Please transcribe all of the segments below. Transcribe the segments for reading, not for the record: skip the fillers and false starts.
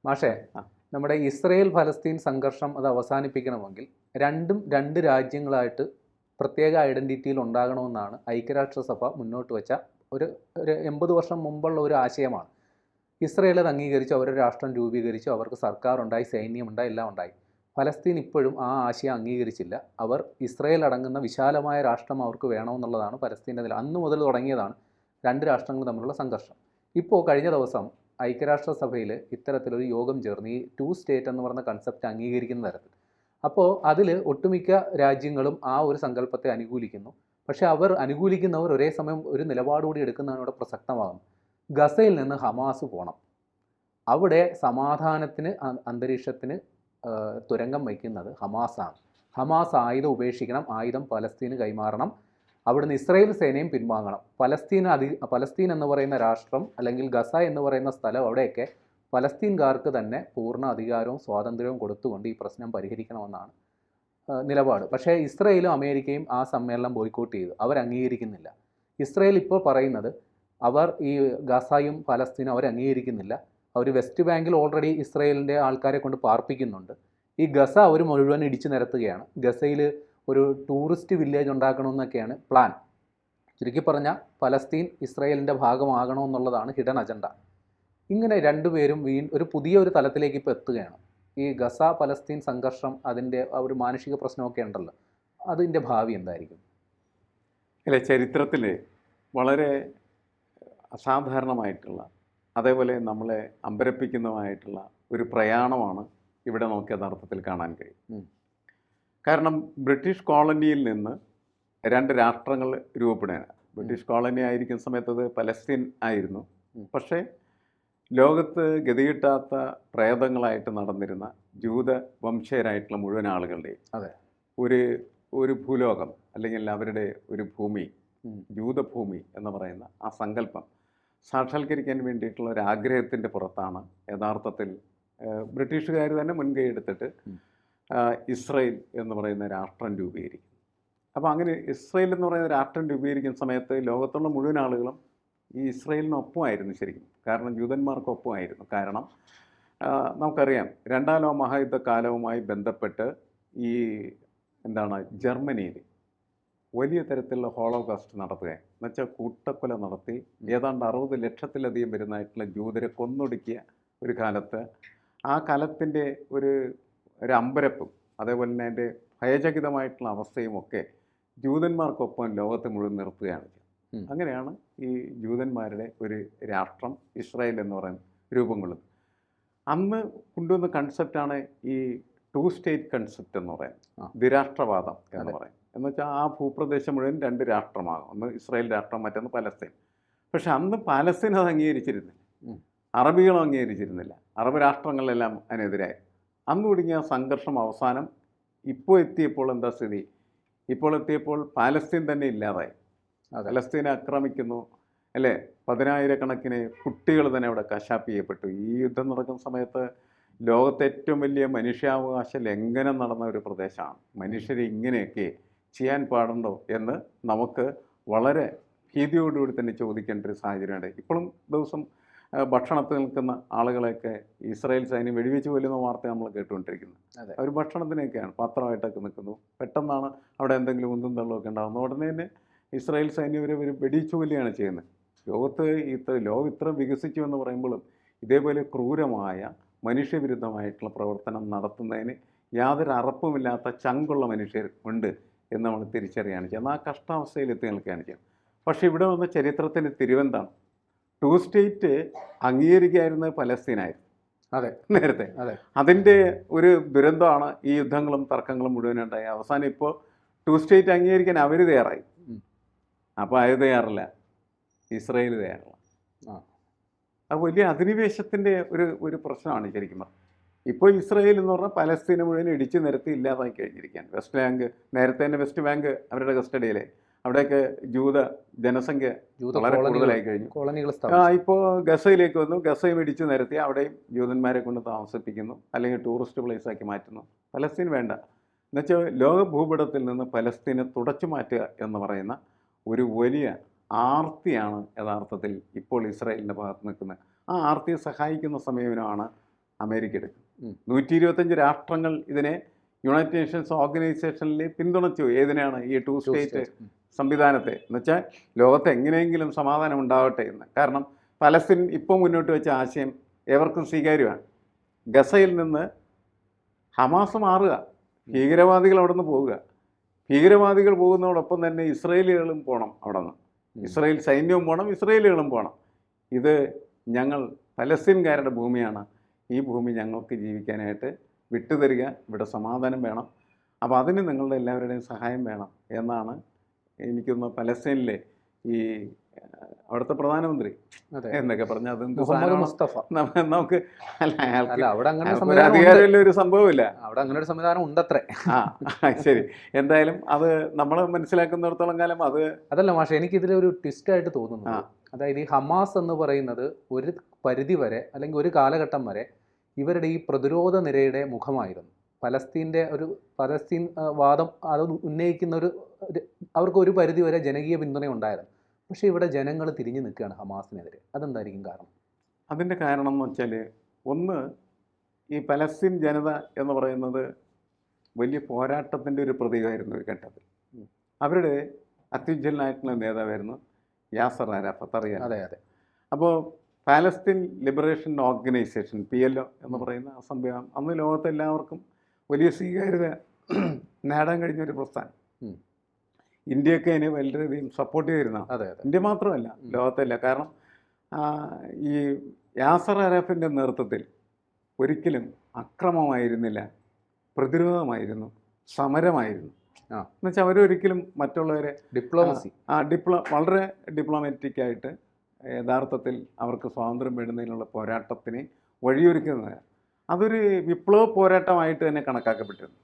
മാഷേ, ആ. നമ്മുടെ ഇസ്രയേൽ ഫലസ്തീൻ സംഘർഷം അത് അവസാനിപ്പിക്കണമെങ്കിൽ രണ്ടും രണ്ട് രാജ്യങ്ങളായിട്ട് പ്രത്യേക ഐഡൻറ്റിറ്റിയിൽ ഉണ്ടാകണമെന്നാണ് ഐക്യരാഷ്ട്രസഭ മുന്നോട്ട് വെച്ച ഒരു ഒരു 80 വർഷം മുമ്പുള്ള ഒരു ആശയമാണ്. ഇസ്രയേൽ അത് അംഗീകരിച്ചു, അവരൊരു രാഷ്ട്രം രൂപീകരിച്ചു, അവർക്ക് സർക്കാരുണ്ടായി, സൈന്യമുണ്ടായി, എല്ലാം ഉണ്ടായി. ഫലസ്തീൻ ഇപ്പോഴും ആ ആശയം അംഗീകരിച്ചില്ല. അവർ ഇസ്രയേൽ അടങ്ങുന്ന വിശാലമായ രാഷ്ട്രം അവർക്ക് വേണമെന്നുള്ളതാണ് പലസ്തീൻ്റെ നില. അന്ന് മുതൽ തുടങ്ങിയതാണ് രണ്ട് രാഷ്ട്രങ്ങൾ തമ്മിലുള്ള സംഘർഷം. ഇപ്പോൾ കഴിഞ്ഞ ദിവസം ഐക്യരാഷ്ട്രസഭയിൽ ഇത്തരത്തിലൊരു യോഗം ചേർന്ന് ഈ 2 സ്റ്റേറ്റ് എന്ന് പറയുന്ന കൺസെപ്റ്റ് അംഗീകരിക്കുന്ന തരത്തിൽ. അപ്പോൾ അതിൽ ഒട്ടുമിക്ക രാജ്യങ്ങളും ആ ഒരു സങ്കല്പത്തെ അനുകൂലിക്കുന്നു. പക്ഷേ അവർ അനുകൂലിക്കുന്നവർ ഒരേ സമയം ഒരു നിലപാടുകൂടി എടുക്കുന്നതാണ് ഇവിടെ പ്രസക്തമാകുന്നത്. ഗസയിൽ നിന്ന് ഹമാസ് പോകണം, അവിടെ സമാധാനത്തിന് അന്തരീക്ഷത്തിന് തുരങ്കം വയ്ക്കുന്നത് ഹമാസാണ്. ഹമാസ് ആയുധം ഉപേക്ഷിക്കണം, ആയുധം പലസ്തീന് കൈമാറണം, അവിടുന്ന് ഇസ്രായേൽ സേനയും പിൻവാങ്ങണം. പലസ്തീൻ എന്ന് പറയുന്ന രാഷ്ട്രം അല്ലെങ്കിൽ ഗസ എന്ന് പറയുന്ന സ്ഥലം, അവിടെയൊക്കെ പലസ്തീൻകാർക്ക് തന്നെ പൂർണ്ണ അധികാരവും സ്വാതന്ത്ര്യവും കൊടുത്തുകൊണ്ട് ഈ പ്രശ്നം പരിഹരിക്കണമെന്നാണ് നിലപാട്. പക്ഷേ ഇസ്രായേലും അമേരിക്കയും ആ സമ്മേളനം ബോയ്ക്കോട്ട് ചെയ്തു, അവർ അംഗീകരിക്കുന്നില്ല. ഇസ്രായേൽ ഇപ്പോൾ പറയുന്നത് അവർ ഈ ഗസയും പലസ്തീനും അവർ അംഗീകരിക്കുന്നില്ല. അവർ വെസ്റ്റ് ബാങ്കിൽ ഓൾറെഡി ഇസ്രായേലിൻ്റെ ആൾക്കാരെ കൊണ്ട് പാർപ്പിക്കുന്നുണ്ട്. ഈ ഗസ അവർ മുഴുവൻ ഇടിച്ചു നിരത്തുകയാണ്. ഗസയിൽ ഒരു ടൂറിസ്റ്റ് വില്ലേജ് ഉണ്ടാക്കണമെന്നൊക്കെയാണ് പ്ലാൻ. ചുരുക്കി പറഞ്ഞാൽ പലസ്തീൻ ഇസ്രായേലിൻ്റെ ഭാഗമാകണമെന്നുള്ളതാണ് ഹിഡൻ അജണ്ട. ഇങ്ങനെ രണ്ടുപേരും ഒരു പുതിയ തലത്തിലേക്ക് ഇപ്പോൾ എത്തുകയാണ്. ഈ ഗസ പലസ്തീൻ സംഘർഷം, അതിൻ്റെ ഒരു മാനുഷിക പ്രശ്നമൊക്കെ ഉണ്ടല്ലോ, അതിൻ്റെ ഭാവി എന്തായിരിക്കും? അല്ലെ, ചരിത്രത്തിൽ വളരെ അസാധാരണമായിട്ടുള്ള, അതേപോലെ നമ്മളെ അമ്പരപ്പിക്കുന്നതുമായിട്ടുള്ള ഒരു പ്രയാണമാണ് ഇവിടെ നമുക്ക് യഥാർത്ഥത്തിൽ കാണാൻ കഴിയും. കാരണം ബ്രിട്ടീഷ് കോളനിയിൽ നിന്ന് രണ്ട് രാഷ്ട്രങ്ങൾ രൂപപ്പെടുകയാണ്. ബ്രിട്ടീഷ് കോളനി ആയിരിക്കുന്ന സമയത്ത് അത് പലസ്തീൻ ആയിരുന്നു. പക്ഷേ ലോകത്ത് ഗതികിട്ടാത്ത പ്രേതങ്ങളായിട്ട് നടന്നിരുന്ന ജൂത വംശജരായിട്ടുള്ള മുഴുവൻ ആളുകളുടെയും ഒരു ഭൂലോകം, അല്ലെങ്കിൽ അവരുടെ ഒരു ഭൂമി, ജൂതഭൂമി എന്ന് പറയുന്ന ആ സങ്കല്പം സാക്ഷാത്കരിക്കാൻ വേണ്ടിയിട്ടുള്ള ഒരു ആഗ്രഹത്തിൻ്റെ പുറത്താണ് യഥാർത്ഥത്തിൽ ബ്രിട്ടീഷുകാർ തന്നെ മുൻകൈ എടുത്തിട്ട് ഇസ്രയേൽ എന്ന് പറയുന്ന രാഷ്ട്രം രൂപീകരിക്കും. അപ്പോൾ അങ്ങനെ ഇസ്രയേൽ എന്ന് പറയുന്ന രാഷ്ട്രം രൂപീകരിക്കുന്ന സമയത്ത് ലോകത്തുള്ള മുഴുവൻ ആളുകളും ഈ ഇസ്രയേലിനൊപ്പമായിരുന്നു ശരിക്കും. കാരണം ജൂതന്മാർക്കൊപ്പമായിരുന്നു. കാരണം നമുക്കറിയാം, രണ്ടാം ലോക മഹായുദ്ധ കാലവുമായി ബന്ധപ്പെട്ട് ഈ ജർമ്മനിയിൽ വലിയ തരത്തിലുള്ള ഹോളോകാസ്റ്റ് നടത്തുക, എന്നുവെച്ചാൽ കൂട്ടക്കൊല നടത്തി ഏതാണ്ട് 60 ലക്ഷത്തിലധികം വരുന്നതായിട്ടുള്ള ജൂതരെ കൊന്നൊടുക്കിയ ഒരു കാലത്ത്, ആ കാലത്തിൻ്റെ ഒരു അമ്പരപ്പും അതേപോലെ തന്നെ അതിൻ്റെ ഭയചകിതമായിട്ടുള്ള അവസ്ഥയും ഒക്കെ ജൂതന്മാർക്കൊപ്പം ലോകത്തെ മുഴുവൻ നിർത്തുകയാണ്. അങ്ങനെയാണ് ഈ ജൂതന്മാരുടെ ഒരു രാഷ്ട്രം ഇസ്രായേൽ എന്ന് പറയുന്ന രൂപം കൊള്ളുന്നത്. അന്ന് കൊണ്ടുവന്ന കൺസെപ്റ്റാണ് ഈ 2 സ്റ്റേറ്റ് കൺസെപ്റ്റ് എന്ന് പറയുന്നത്, ദ്വിരാഷ്ട്രവാദം എന്ന് പറയും. എന്ന് വെച്ചാൽ ആ ഭൂപ്രദേശം മുഴുവൻ രണ്ട് രാഷ്ട്രമാകും, ഒന്ന് ഇസ്രായേൽ രാഷ്ട്രം, മറ്റൊന്ന് പലസ്തീൻ. പക്ഷെ അന്ന് പലസ്തീൻ അത് അംഗീകരിച്ചിരുന്നില്ല, അറബികളും അംഗീകരിച്ചിരുന്നില്ല, അറബ് രാഷ്ട്രങ്ങളെല്ലാം അതിനെതിരായി. അന്ന് തുടങ്ങിയ സംഘർഷം അവസാനം ഇപ്പോൾ എത്തിയപ്പോൾ എന്താ സ്ഥിതി? ഇപ്പോൾ എത്തിയപ്പോൾ പാലസ്തീൻ തന്നെ ഇല്ലാതായി. പലസ്തീനെ ആക്രമിക്കുന്നു, അല്ലേ? 10,000-കണക്കിന് കുട്ടികൾ തന്നെ അവിടെ കശാപ്പ് ചെയ്യപ്പെട്ടു. ഈ യുദ്ധം നടക്കുന്ന സമയത്ത് ലോകത്തെ ഏറ്റവും വലിയ മനുഷ്യാവകാശ ലംഘനം നടന്ന ഒരു പ്രദേശമാണ്. മനുഷ്യരെ ഇങ്ങനെയൊക്കെ ചെയ്യാൻ പാടുണ്ടോ എന്ന് നമുക്ക് വളരെ ഭീതിയോടുകൂടി തന്നെ ചോദിക്കേണ്ട ഒരു സാഹചര്യമുണ്ട്. ഇപ്പോഴും ദിവസം ഭക്ഷണത്തിൽ നിൽക്കുന്ന ആളുകളെയൊക്കെ ഇസ്രായേൽ സൈന്യം വെടിവെച്ച് കൊല്ലുന്ന വാർത്ത നമ്മൾ കേട്ടുകൊണ്ടിരിക്കുന്നത്. അവർ ഭക്ഷണത്തിനൊക്കെയാണ് പാത്രമായിട്ടൊക്കെ നിൽക്കുന്നു. പെട്ടെന്നാണ് അവിടെ എന്തെങ്കിലും ഉന്തും തള്ളുമൊക്കെ ഉണ്ടാകുന്നത്, ഉടനെ തന്നെ ഇസ്രായേൽ സൈന്യം ഒരു വെടിവെച്ച് കൊല്ലുകയാണ് ചെയ്യുന്നത്. ലോകം ഇത്ര വികസിച്ചു എന്ന് പറയുമ്പോഴും ഇതേപോലെ ക്രൂരമായ മനുഷ്യവിരുദ്ധമായിട്ടുള്ള പ്രവർത്തനം നടത്തുന്നതിന് യാതൊരു അറപ്പുമില്ലാത്ത ചങ്കുള്ള മനുഷ്യർ ഉണ്ട് എന്ന് നമ്മൾ തിരിച്ചറിയാണ് ചെയ്യുന്നത്. ആ കഷ്ടാവസ്ഥയിൽ എത്തി നിൽക്കുകയാണ് ചെയ്യുന്നത്. പക്ഷേ ഇവിടെ വന്ന ചരിത്രത്തിൻ്റെ തിരുവെന്താണ്? 2 സ്റ്റേറ്റ് അംഗീകരിക്കായിരുന്നത് പലസ്തീനായിരുന്നു നേരത്തെ. അതിൻ്റെ ഒരു ദുരന്തമാണ് ഈ യുദ്ധങ്ങളും തർക്കങ്ങളും മുഴുവനുണ്ടായി. അവസാനം ഇപ്പോൾ 2 സ്റ്റേറ്റ് അംഗീകരിക്കാൻ അവർ തയ്യാറായി. അപ്പോൾ അത് തയ്യാറില്ല, ഇസ്രായേൽ തയ്യാറില്ല. അത് വലിയ അധിനിവേശത്തിൻ്റെ ഒരു പ്രശ്നമാണ് ശരിക്കും പറഞ്ഞാൽ. ഇപ്പോൾ ഇസ്രായേൽ എന്ന് പറഞ്ഞാൽ പലസ്തീനെ മുഴുവൻ ഇടിച്ചു നിരത്തി ഇല്ലാതായി കഴിഞ്ഞിരിക്കുകയാണ്. വെസ്റ്റ് ബാങ്ക്, നേരത്തെ തന്നെ വെസ്റ്റ് ബാങ്ക് അവരുടെ കസ്റ്റഡിയിലെ, അവിടെയൊക്കെ ജൂത ജനസംഖ്യ വളരെ കൂടുതലായി കഴിഞ്ഞു. ഇപ്പോൾ ഗസയിലേക്ക് വന്നു, ഗസയും ഇടിച്ചു നിരത്തി അവിടെയും ജൂതന്മാരെ കൊണ്ട് താമസിപ്പിക്കുന്നു, അല്ലെങ്കിൽ ടൂറിസ്റ്റ് പ്ലേസാക്കി മാറ്റുന്നു. പലസ്തീൻ വേണ്ട എന്നുവെച്ചാൽ ലോക ഭൂപടത്തിൽ നിന്ന് പലസ്തീനെ തുടച്ചു മാറ്റുക എന്ന് പറയുന്ന ഒരു വലിയ ആർത്തിയാണ് യഥാർത്ഥത്തിൽ ഇപ്പോൾ ഇസ്രായേലിൻ്റെ ഭാഗത്ത് നിൽക്കുന്നത്. ആ ആർത്തിയെ സഹായിക്കുന്ന സമീപനമാണ് അമേരിക്ക എടുക്കും. 125 രാഷ്ട്രങ്ങൾ ഇതിനെ യുണൈറ്റഡ് നേഷൻസ് ഓർഗനൈസേഷനിൽ പിന്തുണച്ചു. ഏതിനാണ്? ഈ ടു സ്റ്റേറ്റ് സംവിധാനത്തെ. എന്നുവെച്ചാൽ ലോകത്ത് എങ്ങനെയെങ്കിലും സമാധാനം ഉണ്ടാവട്ടെ എന്ന്. കാരണം പലസ്തീൻ ഇപ്പോൾ മുന്നോട്ട് വെച്ച ആശയം ഏവർക്കും സ്വീകാര്യമാണ്. ഗസയിൽ നിന്ന് ഹമാസ് മാറുക, ഭീകരവാദികൾ അവിടെ നിന്ന് പോവുക. ഭീകരവാദികൾ പോകുന്നതോടൊപ്പം തന്നെ ഇസ്രയേലികളും പോകണം. അവിടെ നിന്ന് ഇസ്രയേൽ സൈന്യവും പോകണം, ഇസ്രയേലികളും പോകണം. ഇത് ഞങ്ങൾ പലസ്തീൻകാരുടെ ഭൂമിയാണ്, ഈ ഭൂമി ഞങ്ങൾക്ക് ജീവിക്കാനായിട്ട് വിട്ടുതരിക, ഇവിടെ സമാധാനം വേണം, അപ്പോൾ അതിന് നിങ്ങളുടെ എല്ലാവരുടെയും സഹായം വേണം എന്നാണ് എനിക്കൊന്ന് പലസ്തീനിലെ ഈ അവിടുത്തെ പ്രധാനമന്ത്രി എന്നൊക്കെ പറഞ്ഞാൽ അതെന്ത് മുസ്തഫ നമുക്ക് അവിടെ ഒരു അധികാരമില്ല, ഒരു സംഭവമില്ല, അവിടെ അങ്ങനെ ഒരു സംവിധാനം ഉണ്ടത്രേ. ശരി. എന്തായാലും അത് നമ്മൾ മനസ്സിലാക്കുന്നിടത്തോളം കാലം അതല്ല മാഷെ, എനിക്കിതിലൊരു ട്വിസ്റ്റായിട്ട് തോന്നുന്നു. അതായത് ഈ ഹമാസ് എന്ന് പറയുന്നത് ഒരു പരിധി വരെ അല്ലെങ്കിൽ ഒരു കാലഘട്ടം വരെ ഇവരുടെ ഈ പ്രതിരോധ നിരയുടെ മുഖമായിരുന്നു. പലസ്തീൻ വാദം അത് ഉന്നയിക്കുന്ന അവർക്ക് ഒരു പരിധി വരെ ജനകീയ പിന്തുണ ഉണ്ടായിരുന്നു. പക്ഷേ ഇവിടെ ജനങ്ങൾ തിരിഞ്ഞു നിൽക്കുകയാണ് ഹമാസിനെതിരെ. അതെന്തായിരിക്കും കാരണം? അതിൻ്റെ കാരണം എന്ന് വെച്ചാൽ, ഒന്ന്, ഈ പലസ്തീൻ ജനത എന്ന് പറയുന്നത് വലിയ പോരാട്ടത്തിൻ്റെ ഒരു പ്രതീകമായിരുന്നു ഒരു ഘട്ടത്തിൽ. അവരുടെ അത്യുജ്വലനായിട്ടുള്ള നേതാവായിരുന്നു യാസർ അറാഫത്ത്, അറിയാം. അതെ അതെ. അപ്പോൾ പാലസ്തീൻ ലിബറേഷൻ ഓർഗനൈസേഷൻ PLO എന്ന് പറയുന്ന ആ സംഭവം അന്ന് ലോകത്തെല്ലാവർക്കും വലിയ സ്വീകാര്യത നേടാൻ കഴിഞ്ഞൊരു പ്രസ്ഥാനം. ഇന്ത്യയൊക്കെ അതിനെ വളരെയധികം സപ്പോർട്ട് ചെയ്തിരുന്നതാണ്. ഇന്ത്യ മാത്രമല്ല, ലോകത്തല്ല. കാരണം ഈ യാസർ അറാഫത്തിൻ്റെ നേതൃത്വത്തിൽ ഒരിക്കലും അക്രമമായിരുന്നില്ല, പ്രതിരോധമായിരുന്നു, സമരമായിരുന്നു. എന്നുവെച്ചാൽ അവരൊരിക്കലും മറ്റുള്ളവരെ ഡിപ്ലോമസി വളരെ ഡിപ്ലോമാറ്റിക്കായിട്ട് യഥാർത്ഥത്തിൽ അവർക്ക് സ്വാതന്ത്ര്യം വേണ്ടുന്നതിനുള്ള പോരാട്ടത്തിന് വഴിയൊരുക്കുന്നത് അതൊരു വിപ്ലവ പോരാട്ടമായിട്ട് തന്നെ കണക്കാക്കപ്പെട്ടിരുന്നു.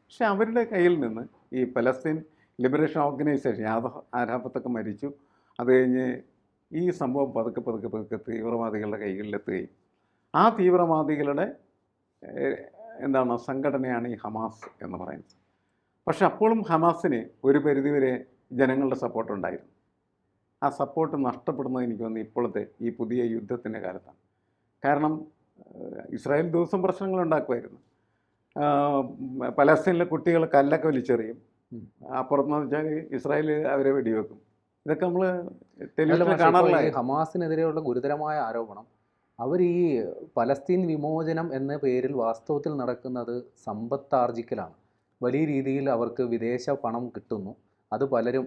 പക്ഷെ അവരുടെ കയ്യിൽ നിന്ന് ഈ പലസ്തീൻ ലിബറേഷൻ ഓർഗനൈസേഷൻ അറാഫത്തൊക്കെ മരിച്ചു. അത് കഴിഞ്ഞ് ഈ സംഭവം പതുക്കെ തീവ്രവാദികളുടെ കൈകളിലെത്തുകയും ആ തീവ്രവാദികളുടെ സംഘടനയാണ് ഈ ഹമാസ് എന്ന് പറയുന്നത്. പക്ഷെ അപ്പോഴും ഹമാസിന് ഒരു പരിധിവരെ ജനങ്ങളുടെ സപ്പോർട്ടുണ്ടായിരുന്നു. ആ സപ്പോർട്ട് നഷ്ടപ്പെടുന്നത് എനിക്ക് തോന്നുന്നു ഇപ്പോഴത്തെ ഈ പുതിയ യുദ്ധത്തിൻ്റെ കാലത്താണ്. കാരണം ഇസ്രായേൽ ദിവസം പ്രശ്നങ്ങളുണ്ടാക്കുമായിരുന്നു. പലസ്തീനിലെ കുട്ടികൾ കല്ലൊക്കെ വലിച്ചെറിയും, അപ്പുറത്തെന്ന് വെച്ചാൽ ഇസ്രായേൽ അവരെ വെടിവെക്കും. ഇതൊക്കെ നമ്മൾ ടെലിവിഷനിൽ കാണാറില്ല. ഹമാസിനെതിരെയുള്ള ഗുരുതരമായ ആരോപണം അവർ ഈ പലസ്തീൻ വിമോചനം എന്ന പേരിൽ വാസ്തവത്തിൽ നടക്കുന്നത് സമ്പത്താർജിക്കലാണ്. വലിയ രീതിയിൽ അവർക്ക് വിദേശ പണം കിട്ടുന്നു. അത് പലരും,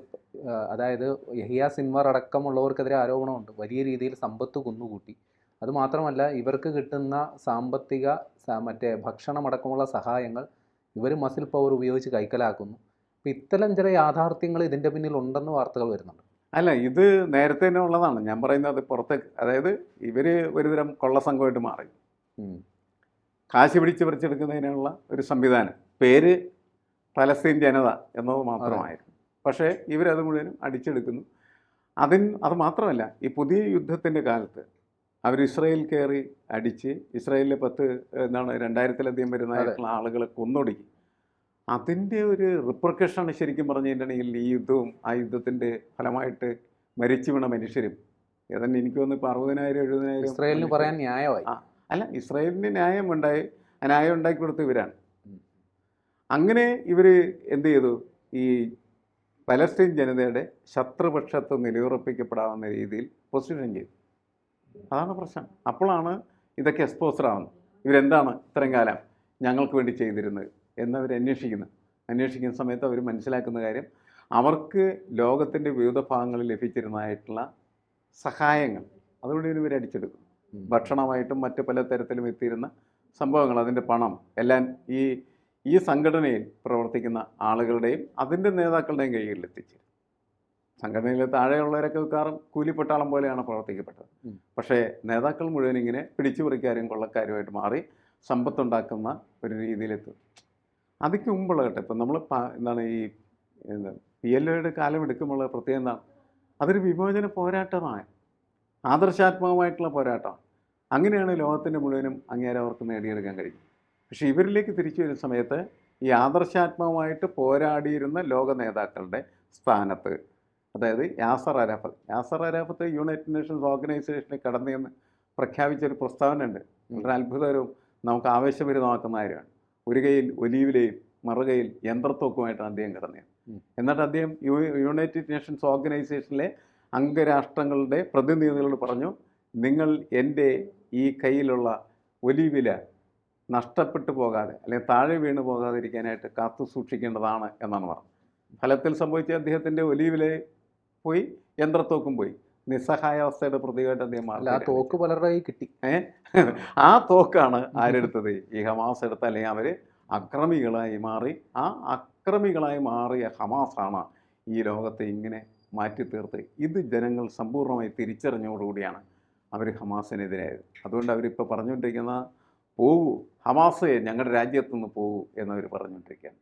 അതായത് യഹിയ സിൻവാർ അടക്കമുള്ളവർക്കെതിരെ ആരോപണമുണ്ട്. വലിയ രീതിയിൽ സമ്പത്ത് കുന്നുകൂട്ടി. അതുമാത്രമല്ല, ഇവർക്ക് കിട്ടുന്ന സാമ്പത്തിക ഭക്ഷണമടക്കമുള്ള സഹായങ്ങൾ ഇവർ മസിൽ പവർ ഉപയോഗിച്ച് കൈക്കലാക്കുന്നു. അപ്പോൾ ഇത്തരം ചില യാഥാർത്ഥ്യങ്ങൾ ഇതിൻ്റെ പിന്നിൽ ഉണ്ടെന്ന് വാർത്തകൾ വരുന്നുണ്ട്. അല്ല, ഇത് നേരത്തെ തന്നെ ഉള്ളതാണ്. ഞാൻ പറയുന്നത് പുറത്തേക്ക്, അതായത് ഇവർ ഒരുതരം കൊള്ളസംഘമായിട്ട് മാറി കാശ് പിടിച്ച് പറിച്ചെടുക്കുന്നതിനുള്ള ഒരു സംവിധാനം. പേര് പലസ്തീൻ ജനത എന്നത് മാത്രമായിരുന്നു. പക്ഷേ ഇവരത് മുഴുവനും അടിച്ചെടുക്കുന്നു. അത് മാത്രമല്ല, ഈ പുതിയ യുദ്ധത്തിൻ്റെ കാലത്ത് അവർ ഇസ്രായേൽ കയറി അടിച്ച് ഇസ്രായേലിലെ 2000-ലധികം വരുന്നതായിട്ടുള്ള ആളുകളെ കൊന്നൊടുക്കി. അതിൻ്റെ ഒരു റിപ്രക്കഷനാണ് ശരിക്കും പറഞ്ഞിട്ടുണ്ടെങ്കിൽ ഈ യുദ്ധവും ആ യുദ്ധത്തിൻ്റെ ഫലമായിട്ട് മരിച്ചു വീണ മനുഷ്യരും. ഏതാണ്ട് എനിക്ക് തോന്നുന്നു ഇപ്പോൾ 60,000-70,000 ഇസ്രായേലിന് പറയാൻ ന്യായമായി. അല്ല, ഇസ്രായേലിന് ന്യായം ഉണ്ടാക്കി കൊടുത്ത ഇവരാണ്. അങ്ങനെ ഇവർ എന്ത് ചെയ്തു? ഈ പലസ്തീൻ ജനതയുടെ ശത്രുപക്ഷത്ത് നിലയുറപ്പിക്കപ്പെടാവുന്ന രീതിയിൽ പൊസിഷൻ ചെയ്തു. അതാണ് പ്രശ്നം. അപ്പോഴാണ് ഇതൊക്കെ എക്സ്പോസ്ഡ് ആവുന്നത്. ഇവരെന്താണ് ഇത്രയും കാലം ഞങ്ങൾക്ക് വേണ്ടി ചെയ്തിരുന്നത് എന്നവർ അന്വേഷിക്കുന്ന സമയത്ത് അവർ മനസ്സിലാക്കുന്ന കാര്യം, അവർക്ക് ലോകത്തിൻ്റെ വിവിധ ഭാഗങ്ങളിൽ ലഭിച്ചിരുന്നതായിട്ടുള്ള സഹായങ്ങൾ അതുകൊണ്ട് ഇവർ അടിച്ചെടുക്കും. ഭക്ഷണമായിട്ടും മറ്റ് പല തരത്തിലും എത്തിയിരുന്ന സംഭവങ്ങൾ, അതിൻ്റെ പണം എല്ലാം ഈ സംഘടനയിൽ പ്രവർത്തിക്കുന്ന ആളുകളുടെയും അതിൻ്റെ നേതാക്കളുടെയും കൈകളിൽ എത്തിച്ചിരുന്നു. സംഘടനയിൽ താഴെയുള്ളവരൊക്കെ മിക്കവാറും കൂലിപ്പട്ടാളം പോലെയാണ് പ്രവർത്തിക്കപ്പെട്ടത്. പക്ഷേ നേതാക്കൾ മുഴുവൻ ഇങ്ങനെ പിടിച്ചുപറിക്കാരും കൊള്ളക്കാരുമായിട്ട് മാറി സമ്പത്തുണ്ടാക്കുന്ന ഒരു രീതിയിലെത്തും. അതിക്ക് മുമ്പുള്ള ഘട്ടം ഇപ്പം നമ്മൾ ഈ PLOയുടെ കാലം എടുക്കുമ്പോൾ പ്രത്യേകം എന്താണ്? അതൊരു വിമോചന പോരാട്ടമാണ്, ആദർശാത്മകമായിട്ടുള്ള പോരാട്ടമാണ്. അങ്ങനെയാണ് ലോകത്തിൻ്റെ മുഴുവനും അങ്ങേരെ അവർക്ക് നേടിയെടുക്കാൻ കഴിയും. പക്ഷേ ഇവരിലേക്ക് തിരിച്ചു വരുന്ന സമയത്ത് ഈ ആദർശാത്മകമായിട്ട് പോരാടിയിരുന്ന ലോക നേതാക്കളുടെ സ്ഥാനത്ത്, അതായത് യാസർ അറാഫത്ത് യുണൈറ്റഡ് നേഷൻസ് ഓർഗനൈസേഷനിൽ കടന്നെന്ന് പ്രഖ്യാപിച്ചൊരു പ്രസ്താവന ഉണ്ട്. വളരെ അത്ഭുതകരവും നമുക്ക് ആവേശഭരിതമാക്കുന്ന കാര്യമാണ്. ഒരു കയ്യിൽ ഒലീവിലെയും മറുകയിൽ യന്ത്രത്തോക്കുമായിട്ടാണ് അദ്ദേഹം കിടന്നത്. എന്നിട്ട് അദ്ദേഹം യുണൈറ്റഡ് നേഷൻസ് ഓർഗനൈസേഷനിലെ അംഗരാഷ്ട്രങ്ങളുടെ പ്രതിനിധികളോട് പറഞ്ഞു, നിങ്ങൾ എൻ്റെ ഈ കയ്യിലുള്ള ഒലീവില നഷ്ടപ്പെട്ടു പോകാതെ അല്ലെങ്കിൽ താഴെ വീണ് പോകാതിരിക്കാനായിട്ട് കാത്തു സൂക്ഷിക്കേണ്ടതാണ് എന്നാണ് പറഞ്ഞത്. ഫലത്തിൽ സംഭവിച്ച അദ്ദേഹത്തിൻ്റെ ഒലീവിലെ പോയി, യന്ത്രത്തോക്കും പോയി. നിസ്സഹായാവസ്ഥയുടെ പ്രതികമായിട്ട് അദ്ദേഹം അല്ല, ആ തോക്ക് പലരുടെ കയ്യിൽ കിട്ടി. ആ തോക്കാണ് ആരെടുത്തത്? ഈ ഹമാസ് എടുത്ത, അല്ലെങ്കിൽ അവർ അക്രമികളായി മാറി. ആ അക്രമികളായി മാറിയ ഹമാസാണ് ഈ ലോകത്തെ ഇങ്ങനെ മാറ്റി തീർത്ത്. ഇത് ജനങ്ങൾ സമ്പൂർണ്ണമായി തിരിച്ചറിഞ്ഞതോടുകൂടിയാണ് അവർ ഹമാസിനെതിരായത്. അതുകൊണ്ട് അവരിപ്പോൾ പറഞ്ഞുകൊണ്ടിരിക്കുന്ന പോകൂ ഹമാസേ, ഞങ്ങളുടെ രാജ്യത്തുനിന്ന് പോകൂ എന്നവർ പറഞ്ഞുകൊണ്ടിരിക്കുകയാണ്.